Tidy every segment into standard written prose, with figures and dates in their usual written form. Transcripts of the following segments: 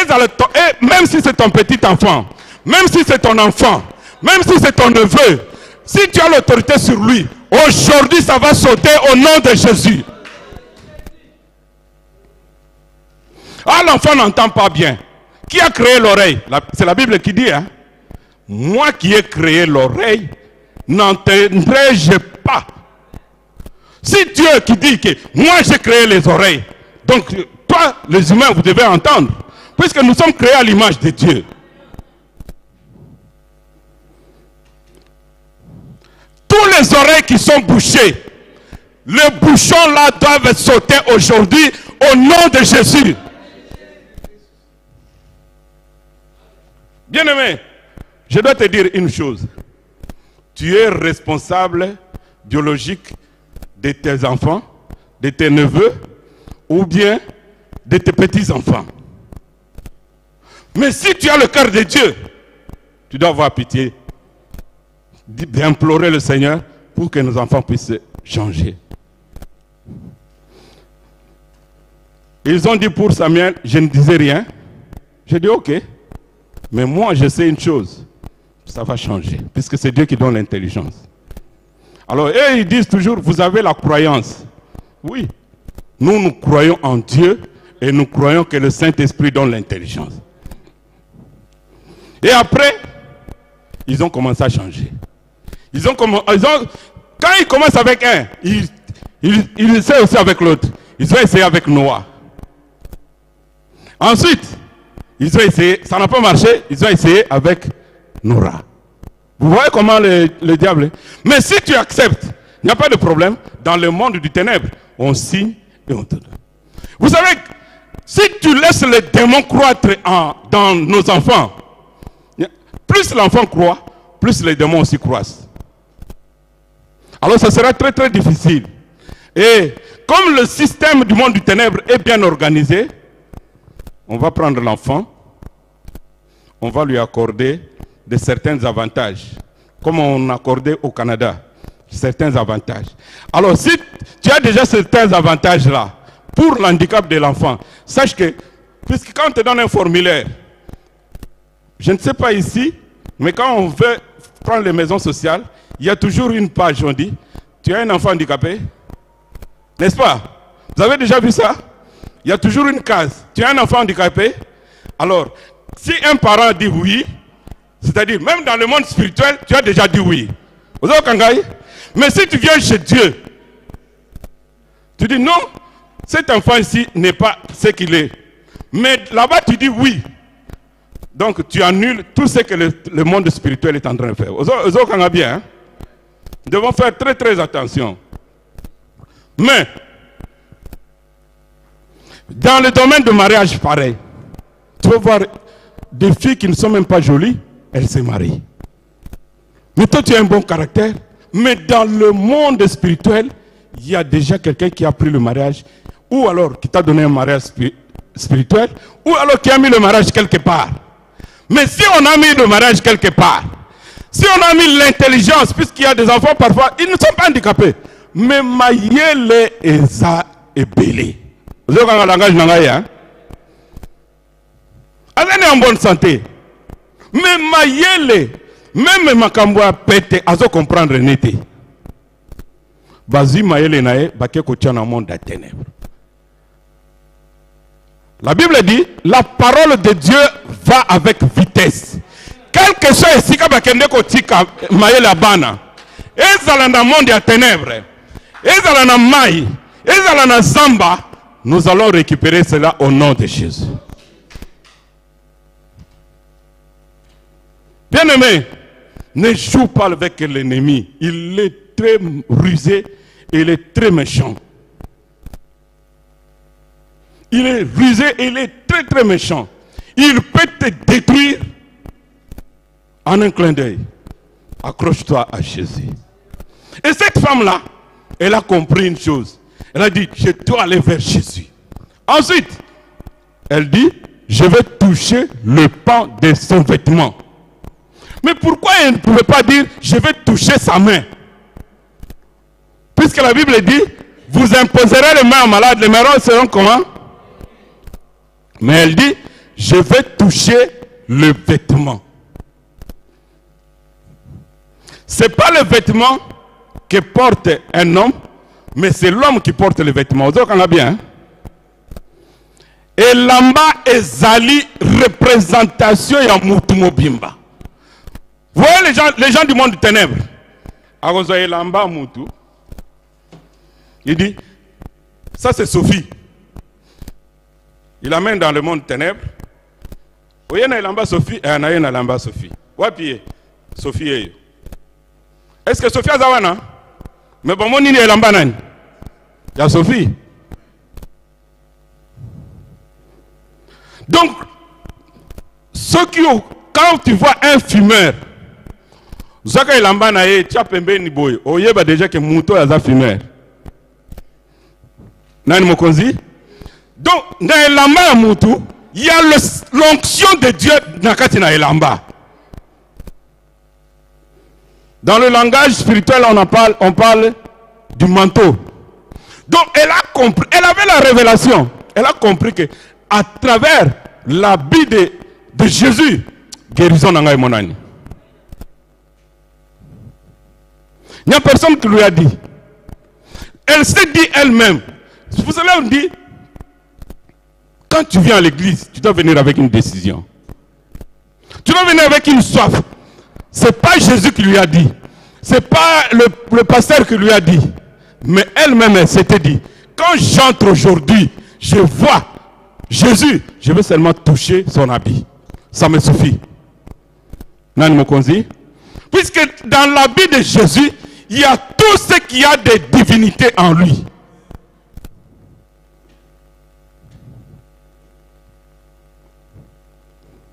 Et même si c'est ton petit enfant, même si c'est ton enfant, même si c'est ton neveu, si tu as l'autorité sur lui, aujourd'hui ça va sauter au nom de Jésus. Ah, l'enfant n'entend pas bien. Qui a créé l'oreille? C'est la Bible qui dit, hein? Moi qui ai créé l'oreille, n'entendrai-je pas? Si Dieu qui dit que moi j'ai créé les oreilles, donc toi, les humains, vous devez entendre, puisque nous sommes créés à l'image de Dieu. Tous les oreilles qui sont bouchées, les bouchons là doivent sauter aujourd'hui au nom de Jésus. Bien-aimé, je dois te dire une chose. Tu es responsable biologique de tes enfants, de tes neveux, ou bien de tes petits-enfants. Mais si tu as le cœur de Dieu, tu dois avoir pitié d'implorer le Seigneur pour que nos enfants puissent changer. Ils ont dit pour Samuel, je ne disais rien. J'ai dit ok, mais moi je sais une chose, ça va changer, puisque c'est Dieu qui donne l'intelligence. Alors eux ils disent toujours, vous avez la croyance. Oui, nous croyons en Dieu et nous croyons que le Saint-Esprit donne l'intelligence. Et après, ils ont commencé à changer. Quand ils commencent avec un, ils essaient aussi avec l'autre. Ils ont essayé avec Noah. Ensuite, ils ont essayé, ça n'a pas marché, ils ont essayé avec Nora. Vous voyez comment le diable est? Mais si tu acceptes, il n'y a pas de problème. Dans le monde du ténèbre, on signe et on te donne. Vous savez, si tu laisses les démons croître dans nos enfants, plus l'enfant croit, plus les démons aussi croissent. Alors ça sera très très difficile. Et comme le système du monde du ténèbre est bien organisé, on va prendre l'enfant, on va lui accorder de certains avantages, comme on accordait au Canada, certains avantages. Alors si tu as déjà certains avantages-là, pour l'handicap de l'enfant, sache que, puisque quand on te donne un formulaire, je ne sais pas ici, mais quand on veut prendre les maisons sociales, il y a toujours une page, on dit, tu as un enfant handicapé, n'est-ce pas? Vous avez déjà vu ça? Il y a toujours une case, tu as un enfant handicapé. Alors, si un parent dit oui, c'est-à-dire même dans le monde spirituel, tu as déjà dit oui. Mais si tu viens chez Dieu, tu dis non, cet enfant ici n'est pas ce qu'il est. Mais là-bas, tu dis oui. Donc, tu annules tout ce que le monde spirituel est en train de faire. Bien, hein? Nous devons faire très très attention. Mais, dans le domaine de mariage, pareil. Tu vas voir des filles qui ne sont même pas jolies, elles se marient. Mais toi, tu as un bon caractère. Mais dans le monde spirituel, il y a déjà quelqu'un qui a pris le mariage, ou alors qui t'a donné un mariage spirituel, ou alors qui a mis le mariage quelque part. Mais si on a mis le mariage quelque part, si on a mis l'intelligence, puisqu'il y a des enfants parfois, ils ne sont pas handicapés. Mais maïele eza ebele. Vous avez un langage nangaya, hein? Elle est en bonne santé. Mais maïele, même makambo a pété, azo comprendre n'était. Bazi maïele nae, baké kotia na monde des ténèbres. La Bible dit, la parole de Dieu va avec vitesse. Quel que soit ici, bakende kotika maïele abana. Ezala na monde des ténèbres. Ezala na maï. Ezala na zamba. Nous allons récupérer cela au nom de Jésus. Bien-aimé, ne joue pas avec l'ennemi. Il est très rusé et il est très méchant. Il est rusé et il est très très méchant. Il peut te détruire en un clin d'œil. Accroche-toi à Jésus. Et cette femme-là, elle a compris une chose. Elle a dit, je dois aller vers Jésus. Ensuite, elle dit, je vais toucher le pan de son vêtement. Mais pourquoi elle ne pouvait pas dire, je vais toucher sa main? Puisque la Bible dit, vous imposerez les mains aux malades, les malades seront comment? Mais elle dit, je vais toucher le vêtement. Ce n'est pas le vêtement que porte un homme, mais c'est l'homme qui porte le vêtement. Vous avez bien, hein? Et lamba ezali représentation ya mutu mobimba. Vous voyez les gens du monde de ténèbres. Agozoye lamba mutu. Il dit, ça c'est Sophie. Il l'amène dans le monde de ténèbres. Vous voyez lamba Sophie, et na lamba Sophie. Wapi Sophie est. Est-ce que Sophie a zawana? Mais bon, mon nini est lamba nani? Il y a Sophie. Donc, quand tu vois un fumeur, Zaka lamba na ye, tu as pembe ni boy. Oye ba déjà que mouto ya za fumeur. Nani mokonzi? Donc, dans lamba moutou, il y a l'onction de Dieu nakati na lamba. Dans le langage spirituel, on parle du manteau. Donc, elle a compris, elle avait la révélation. Elle a compris que à travers l'habit de Jésus, guérison n'a pas monani. Il n'y a personne qui lui a dit. Elle s'est dit elle-même. Vous savez, on dit, quand tu viens à l'église, tu dois venir avec une décision. Tu dois venir avec une soif. Ce n'est pas Jésus qui lui a dit. Ce n'est pas le pasteur qui lui a dit. Mais elle-même, elle s'était dit, quand j'entre aujourd'hui, je vois Jésus, je veux seulement toucher son habit. Ça me suffit. Nani Mokonzi? Puisque dans l'habit de Jésus, il y a tout ce qu'il y a de divinité en lui.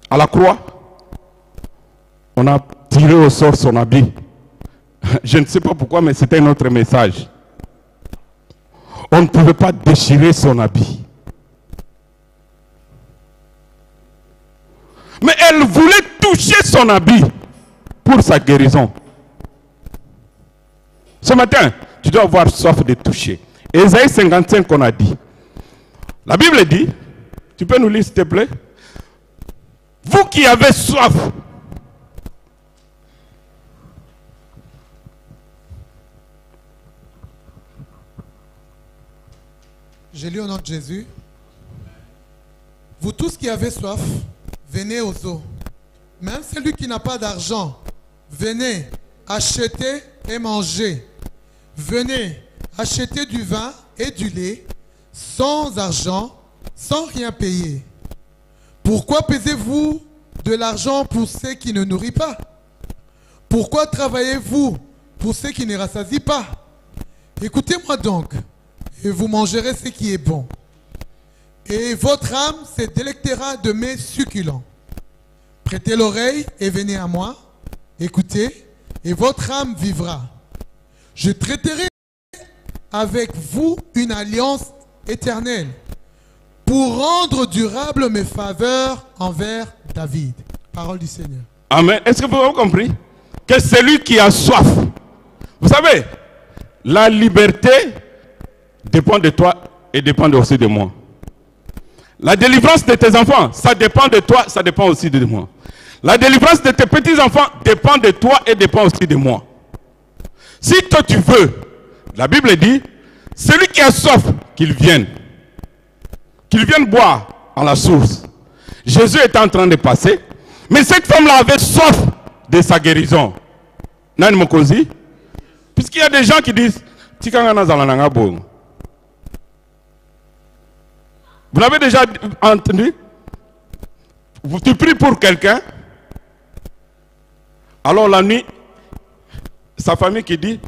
À la croix, on a tiré au sort son habit. Je ne sais pas pourquoi, mais c'était un autre message. On ne pouvait pas déchirer son habit. Mais elle voulait toucher son habit pour sa guérison. Ce matin, tu dois avoir soif de toucher. Ésaïe 55 qu'on a dit. La Bible dit, tu peux nous lire s'il te plaît? Vous qui avez soif, je lis au nom de Jésus. Vous tous qui avez soif, venez aux eaux. Même celui qui n'a pas d'argent, venez acheter et manger. Venez acheter du vin et du lait, sans argent, sans rien payer. Pourquoi pesez-vous de l'argent pour ceux qui ne nourrissent pas? Pourquoi travaillez-vous pour ceux qui ne rassasient pas? Écoutez-moi donc, et vous mangerez ce qui est bon. Et votre âme se délectera de mes succulents. Prêtez l'oreille et venez à moi. Écoutez, et votre âme vivra. Je traiterai avec vous une alliance éternelle pour rendre durable mes faveurs envers David. Parole du Seigneur. Amen. Est-ce que vous avez compris? Que celui qui a soif. Vous savez, la liberté dépend de toi et dépend aussi de moi. La délivrance de tes enfants, ça dépend de toi, ça dépend aussi de moi. La délivrance de tes petits-enfants dépend de toi et dépend aussi de moi. Si toi tu veux, la Bible dit, celui qui a soif, qu'il vienne boire à la source. Jésus est en train de passer, mais cette femme-là avait soif de sa guérison. Nani Mokonzi? Puisqu'il y a des gens qui disent, vous l'avez déjà entendu? Tu pries pour quelqu'un, alors la nuit, sa famille qui dit,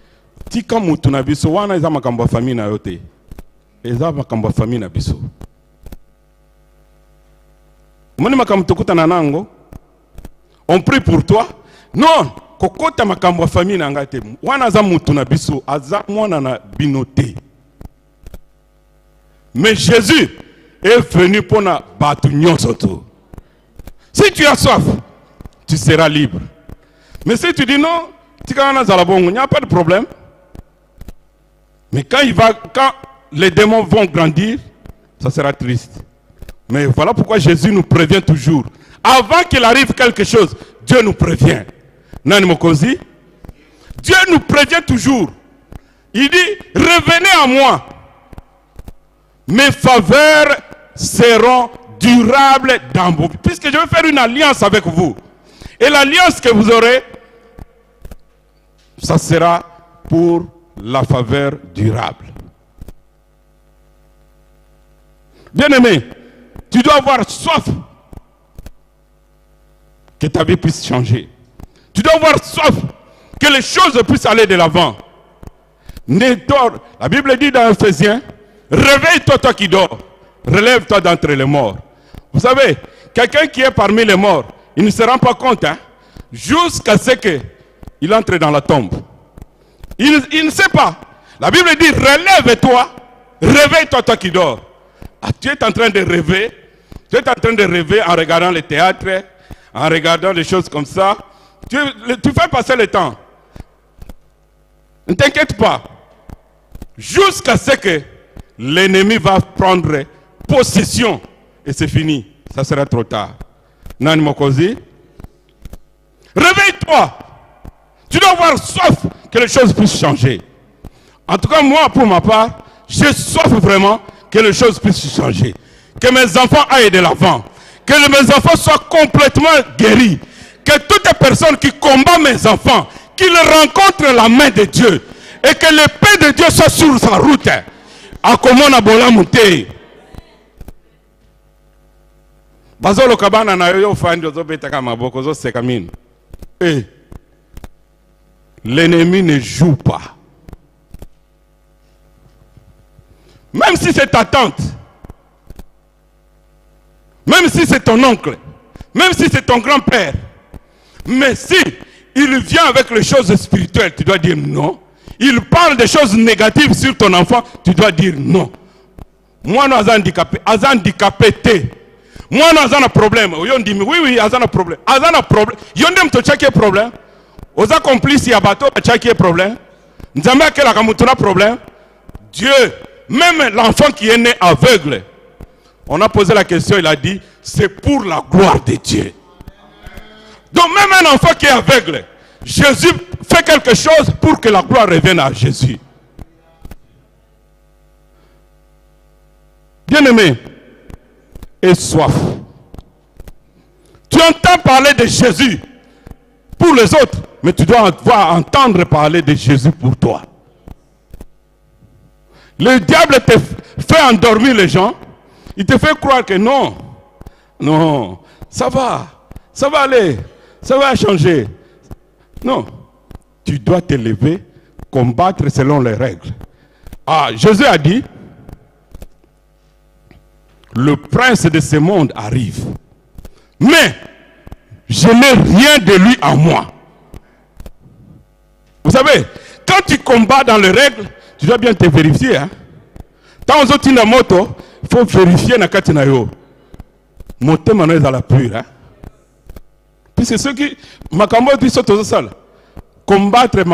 Tika mutu na biso wana eza makambo famille na yote. Eza makambo famille na biso. Moni makambo tokuta na nango. On prie pour toi. Non, kokota makambo famille na ngate. Wana za mutu na biso aza mwana na binote. Mais Jésus est venu pour na batu nyonso to. Si tu as soif, tu seras libre. Mais si tu dis non, tika wana za la bongo, il n'y a pas de problème. Mais quand les démons vont grandir, ça sera triste. Mais voilà pourquoi Jésus nous prévient toujours. Avant qu'il arrive quelque chose, Dieu nous prévient. Nani Mokozi? Dieu nous prévient toujours. Il dit, revenez à moi. Mes faveurs seront durables dans vos vies. Puisque je vais faire une alliance avec vous. Et l'alliance que vous aurez, ça sera pour la faveur durable. Bien-aimé, tu dois avoir soif que ta vie puisse changer. Tu dois avoir soif que les choses puissent aller de l'avant. La Bible dit dans Ephésiens, réveille-toi toi qui dors, relève-toi d'entre les morts. Vous savez, quelqu'un qui est parmi les morts, il ne se rend pas compte, hein, jusqu'à ce qu'il entre dans la tombe. Il ne sait pas. La Bible dit, relève-toi, réveille-toi toi qui dors. Ah, tu es en train de rêver. Tu es en train de rêver en regardant le théâtre, en regardant des choses comme ça. Tu fais passer le temps. Ne t'inquiète pas. Jusqu'à ce que l'ennemi va prendre possession. Et c'est fini. Ça sera trop tard. Nani Mokozi? Réveille-toi. Tu dois avoir soif que les choses puissent changer. En tout cas, moi, pour ma part, j'ai soif vraiment que les choses puissent changer. Que mes enfants aillent de l'avant. Que mes enfants soient complètement guéris. Que toute personne qui combat mes enfants, qu'ils rencontrent la main de Dieu. Et que l'épée de Dieu soit sur sa route. Akomona bola mute. Bazolo kabana na yo fandi ozo betaka maboko ozo sekamine. L'ennemi ne joue pas. Même si c'est ta tante, même si c'est ton oncle, même si c'est ton grand-père, mais si il vient avec les choses spirituelles, tu dois dire non. Il parle des choses négatives sur ton enfant, tu dois dire non. Moi, nous sommes handicapés. Moi, nous avons un problème. Oui, oui, nous avons un problème. Nous avons un problème. Nous avons un problème. Nous avons complice à bateau, un problème. Nous avons un problème. Dieu, même l'enfant qui est né aveugle, on a posé la question, il a dit, c'est pour la gloire de Dieu. Donc même un enfant qui est aveugle, Jésus fait quelque chose pour que la gloire revienne à Jésus. Bien-aimé, et soif. Tu entends parler de Jésus pour les autres, mais tu dois entendre parler de Jésus pour toi. Le diable te fait endormir les gens. Il te fait croire que non, non, ça va aller, ça va changer. Non, tu dois te lever, combattre selon les règles. Ah, Jésus a dit, le prince de ce monde arrive, mais je n'ai rien de lui en moi. Vous savez, quand tu combats dans les règles, tu dois bien te vérifier. Hein? Tant aux autres na moto, il faut vérifier na katina yo. Moté manuel dans la pure. Hein? Puisque ceux qui makambo dit sautent aux salles, combattre le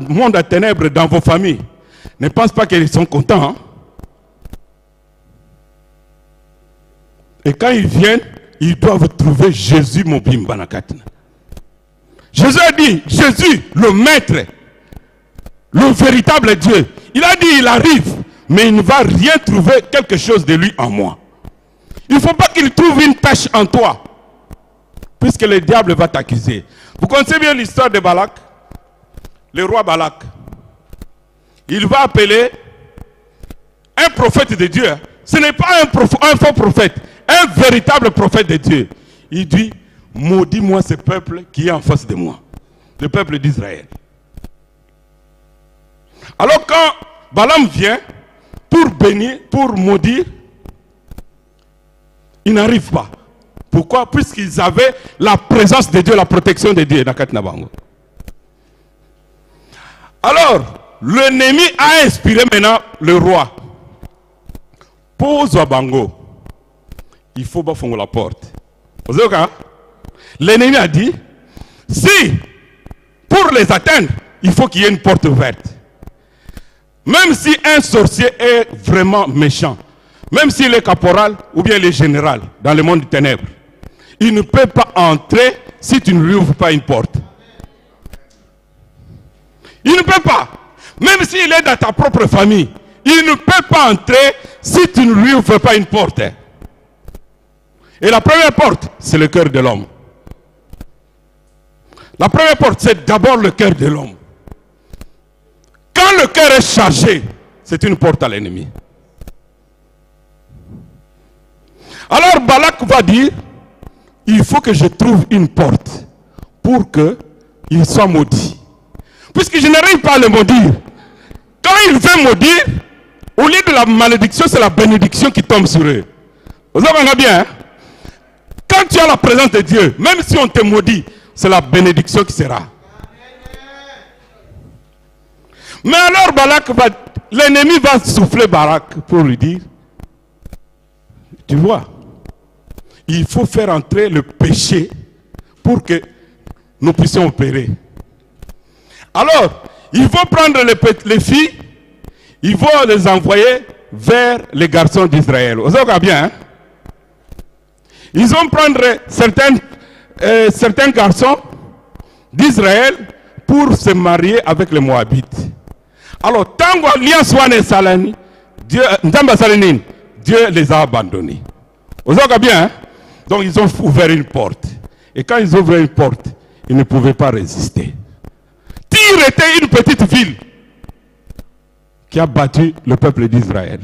monde à ténèbres dans vos familles, ne pensent pas qu'ils sont contents. Hein? Et quand ils viennent, ils doivent trouver Jésus Mobimba na katina. Jésus a dit, Jésus, le maître, le véritable Dieu, il a dit, il arrive, mais il ne va rien trouver quelque chose de lui en moi. Il ne faut pas qu'il trouve une tâche en toi, puisque le diable va t'accuser. Vous connaissez bien l'histoire de Balak, le roi Balak. Il va appeler un prophète de Dieu. Ce n'est pas un faux prophète, un véritable prophète de Dieu. Il dit, maudis-moi ce peuple qui est en face de moi, le peuple d'Israël. Alors quand Balaam vient pour bénir, pour maudire, il n'arrive pas. Pourquoi? Puisqu'ils avaient la présence de Dieu, la protection de Dieu dans Katnabango. Alors, l'ennemi a inspiré maintenant le roi. Pose à Bango. Il faut bafonner la porte. Vous savez quoi? L'ennemi a dit, si pour les atteindre, il faut qu'il y ait une porte ouverte. Même si un sorcier est vraiment méchant, même s'il est caporal ou bien il est général dans le monde des ténèbres, il ne peut pas entrer si tu ne lui ouvres pas une porte. Il ne peut pas. Même s'il est dans ta propre famille, il ne peut pas entrer si tu ne lui ouvres pas une porte. Et la première porte, c'est le cœur de l'homme. La première porte, c'est d'abord le cœur de l'homme. Quand le cœur est chargé, c'est une porte à l'ennemi. Alors Balak va dire, il faut que je trouve une porte pour qu'il soit maudit. Puisque je n'arrive pas à le maudire. Quand il veut maudire, au lieu de la malédiction, c'est la bénédiction qui tombe sur eux. Vous avez bien, hein? Quand tu as la présence de Dieu, même si on te maudit, c'est la bénédiction qui sera. Mais alors l'ennemi va souffler Barak pour lui dire, tu vois, il faut faire entrer le péché pour que nous puissions opérer. Alors, ils vont prendre les filles, ils vont les envoyer vers les garçons d'Israël. Vous savez bien, hein? Ils vont prendre certains garçons d'Israël pour se marier avec les Moabites. Alors, tant qu'alliance soit salani, Dieu les a abandonnés. Vous savez bien, hein? Donc ils ont ouvert une porte. Et quand ils ont ouvert une porte, ils ne pouvaient pas résister. Tyr était une petite ville qui a battu le peuple d'Israël.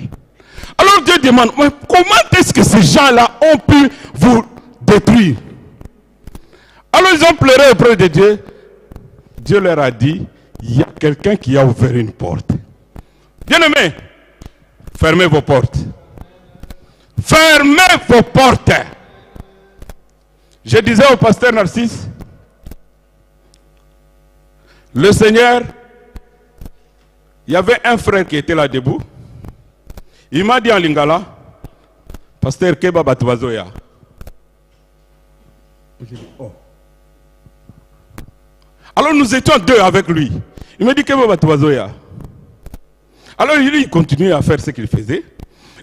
Alors Dieu demande, mais comment est-ce que ces gens-là ont pu vous détruire? Alors ils ont pleuré auprès de Dieu. Dieu leur a dit, il y a quelqu'un qui a ouvert une porte. Bien-aimés, fermez vos portes. Fermez vos portes. Je disais au pasteur Narcisse, le Seigneur, il y avait un frère qui était là debout. Il m'a dit en lingala, pasteur Keba Batwazoya. Oh. Alors nous étions deux avec lui. Il m'a dit Keba Batwazoya. Alors il continue à faire ce qu'il faisait.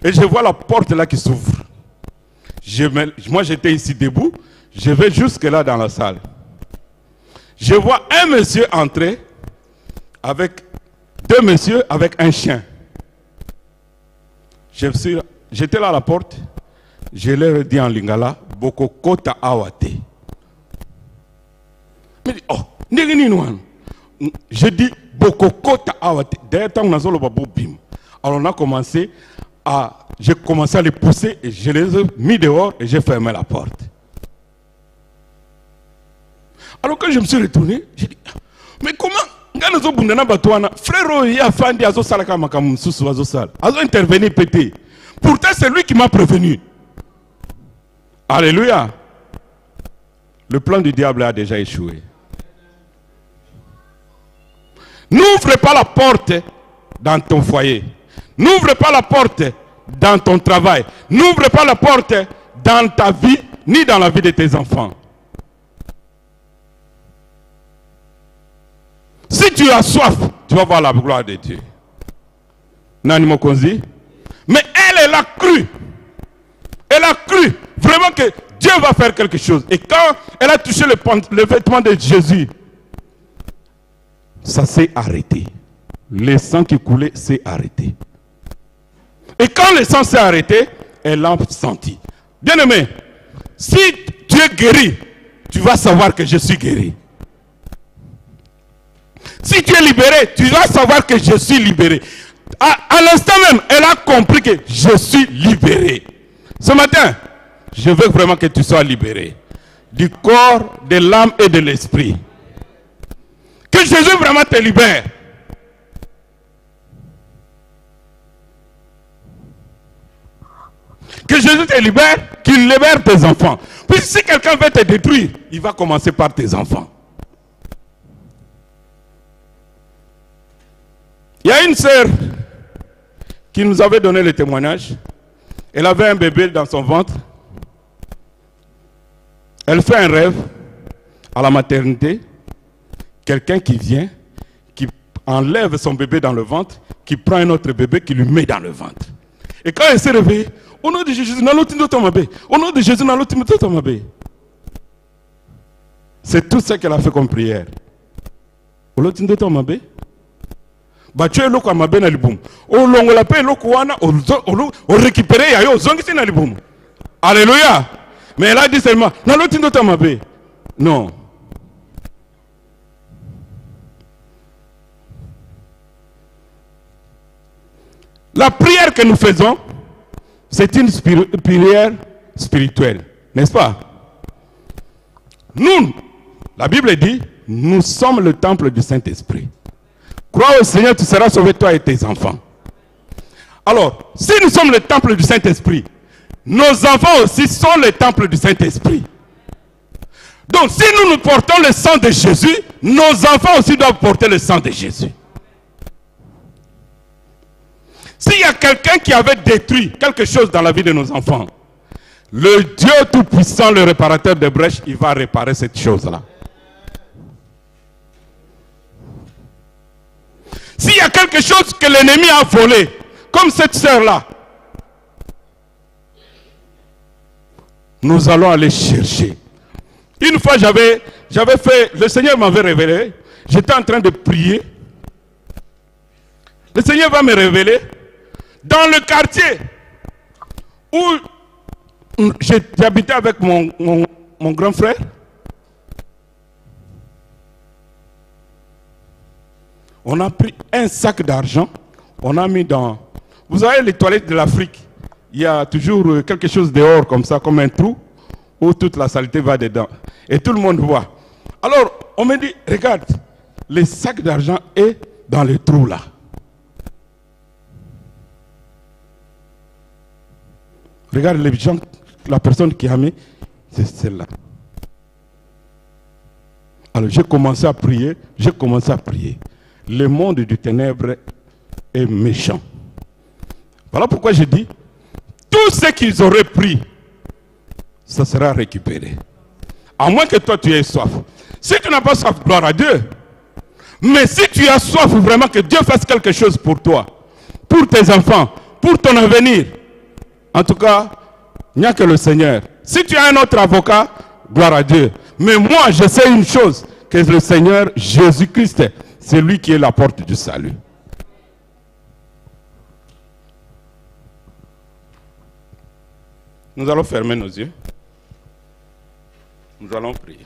Et je vois la porte là qui s'ouvre. Moi j'étais ici debout. Je vais jusque là dans la salle. Je vois un monsieur entrer avec deux messieurs avec un chien. J'étais là à la porte. Je leur ai dit en lingala, Bokokota Awate. Mais oh, je dis Bokokota Awate. D'ailleurs, alors on a commencé j'ai commencé à les pousser et je les ai mis dehors et j'ai fermé la porte. Alors quand je me suis retourné, j'ai dit, mais comment frère, il a fait intervenu pété. Pourtant, c'est lui qui m'a prévenu. Alléluia. Le plan du diable a déjà échoué. N'ouvre pas la porte dans ton foyer. N'ouvre pas la porte dans ton travail. N'ouvre pas la porte dans ta vie, ni dans la vie de tes enfants. Si tu as soif, tu vas voir la gloire de Dieu. Nani Mokonzi. Mais elle a cru. Elle a cru vraiment que Dieu va faire quelque chose. Et quand elle a touché le vêtement de Jésus, ça s'est arrêté. Le sang qui coulait s'est arrêté. Et quand le sang s'est arrêté, elle l'a senti. Bien-aimé, si tu es guéri, tu vas savoir que je suis guéri. Si tu es libéré, tu vas savoir que je suis libéré. À l'instant même, elle a compris que je suis libéré. Ce matin, je veux vraiment que tu sois libéré. Du corps, de l'âme et de l'esprit. Que Jésus vraiment te libère. Que Jésus te libère, qu'il libère tes enfants. Puis si quelqu'un veut te détruire, il va commencer par tes enfants. Il y a une sœur qui nous avait donné le témoignage. Elle avait un bébé dans son ventre. Elle fait un rêve à la maternité. Quelqu'un qui vient, qui enlève son bébé dans le ventre, qui prend un autre bébé, qui lui met dans le ventre. Et quand elle s'est réveillée, au nom de Jésus, au nom de Jésus, c'est tout ce qu'elle a fait comme prière. Au nom de Jésus, tu es loko amabe na libumu. O longo la pe loko wana o récupérer ya yo zongi na libumu. Alléluia. Mais elle a dit seulement na lotindo tamabe. Non. La prière que nous faisons, c'est une prière spirituelle, n'est-ce pas? Nous, la Bible dit, nous sommes le temple du Saint-Esprit. Crois au Seigneur, tu seras sauvé, toi et tes enfants. Alors, si nous sommes le temple du Saint-Esprit, nos enfants aussi sont le temple du Saint-Esprit. Donc, si nous portons le sang de Jésus, nos enfants aussi doivent porter le sang de Jésus. S'il y a quelqu'un qui avait détruit quelque chose dans la vie de nos enfants, le Dieu Tout-Puissant, le réparateur de brèches, il va réparer cette chose-là. S'il y a quelque chose que l'ennemi a volé, comme cette sœur-là, nous allons aller chercher. Une fois, j'avais fait, le Seigneur m'avait révélé, j'étais en train de prier. Le Seigneur va me révéler, dans le quartier où j'habitais avec mon grand frère, on a pris un sac d'argent, on a mis dans... Vous savez, les toilettes de l'Afrique, il y a toujours quelque chose dehors comme ça, comme un trou, où toute la saleté va dedans. Et tout le monde voit. Alors, on me dit, regarde, le sac d'argent est dans le trou là. Regarde les gens, la personne qui a mis, c'est celle-là. Alors, j'ai commencé à prier, Le monde du ténèbre est méchant. Voilà pourquoi je dis, tout ce qu'ils auraient pris, ça sera récupéré. À moins que toi tu aies soif. Si tu n'as pas soif, gloire à Dieu. Mais si tu as soif vraiment que Dieu fasse quelque chose pour toi, pour tes enfants, pour ton avenir, en tout cas, il n'y a que le Seigneur. Si tu as un autre avocat, gloire à Dieu. Mais moi, je sais une chose, que le Seigneur Jésus-Christ, c'est lui qui est la porte du salut. Nous allons fermer nos yeux. Nous allons prier.